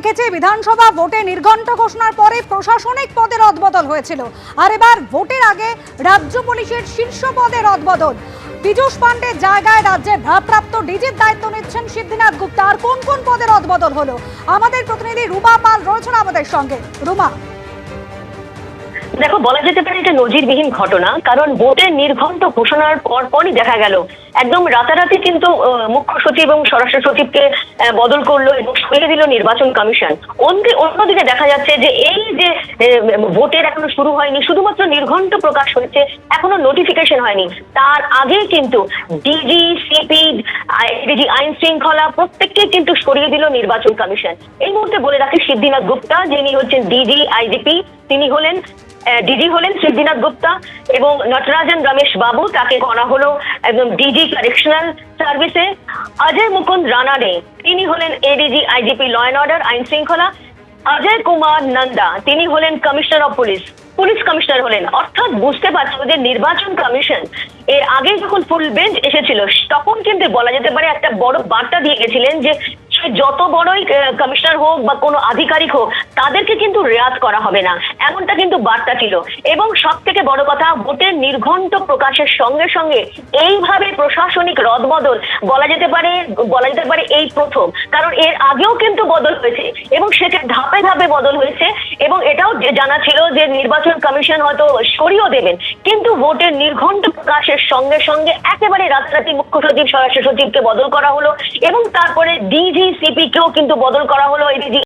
দেখেছি বিধানসভা ভোটে নির্ঘণ্ট ঘোষণার পরে প্রশাসনিক পদে রদবদল হয়েছিল, আর এবার ভোটের আগে রাজ্য পুলিশের শীর্ষ পদে রদবদল। পীযূষ পান্ডের জায়গায় রাজ্যের ভারপ্রাপ্ত ডিজির দায়িত্ব নিচ্ছেন সিদ্ধিনাথ গুপ্তা। আর কোন কোন পদে রদবদল হলো, আমাদের প্রতিনিধি রুমা পাল রয়েছেন আমাদের সঙ্গে। রুমা, দেখো, বলা যেতে পারে এটা নজিরবিহীন ঘটনা, কারণ ভোটের নির্ঘণ্ট ঘোষণার পরপরই দেখা গেল একদম রাতারাতি কিন্তু মুখ্য সচিব এবং স্বরাষ্ট্র সচিবকে বদল করলো এবং সরিয়ে দিল নির্বাচন কমিশন। অন্যদিকে দেখা যাচ্ছে যে এই যে ভোটের এখনো শুরু হয়নি, শুধুমাত্র নির্ঘণ্ট প্রকাশ হয়েছে, এখনো নোটিফিকেশন হয়নি, তার আগে কিন্তু ডিজি, সিপি, ডিজি আইন শৃঙ্খলা প্রত্যেককে কিন্তু সরিয়ে দিল নির্বাচন কমিশন। এই মুহূর্তে বলে রাখি, সিদ্ধিনাথ গুপ্তা যিনি হচ্ছেন ডিজি আইজিপি, তিনি হলেন ডিজি হলেন সিদ্ধিনাথ গুপ্তা, এবং নটরাজন রমেশ বাবু তাকে করা হলো একদম ডিজি কারেকশনাল সার্ভিসে। অজয় মুকুন্দ রানাডে তিনি হলেন ADG IGP law and order আইন শৃঙ্খলা। অজয় কুমার নন্দা তিনি হলেন কমিশনার অফ পুলিশ কমিশনার হলেন। অর্থাৎ বুঝতে পারছো যে নির্বাচন কমিশন এর আগে যখন ফুল বেঞ্চ এসেছিল তখন কিন্তু বলা যেতে পারে একটা বড় বার্তা দিয়ে গেছিলেন যে যত বড়ই কমিশনার হোক বা কোনো আধিকারিক হোক, তাদেরকে কিন্তু রেয়াত করা হবে না, এমনটা কিন্তু বার্তা ছিল। এবং সব থেকে বড় কথা, ভোটের নির্ঘণ্ট প্রকাশের সঙ্গে সঙ্গে এইভাবে প্রশাসনিক রদবদল বলা যেতে পারে এই প্রথম। কারণ এর আগেও কিন্তু বদল হয়েছে এবং সেটা ধাপে ধাপে বদল হয়েছে, এবং এটাও জানা ছিল যে নির্বাচন কমিশন হয়তো সরিয়েও দেবেন, কিন্তু ভোটের নির্ঘণ্ট প্রকাশের সঙ্গে সঙ্গে একেবারে রাতারাতি মুখ্য সচিব, স্বরাষ্ট্র সচিবকে বদল করা হলো, এবং তারপরে ডিজি, সিপি কেও কিন্তু বদল করা হলো। এডিজি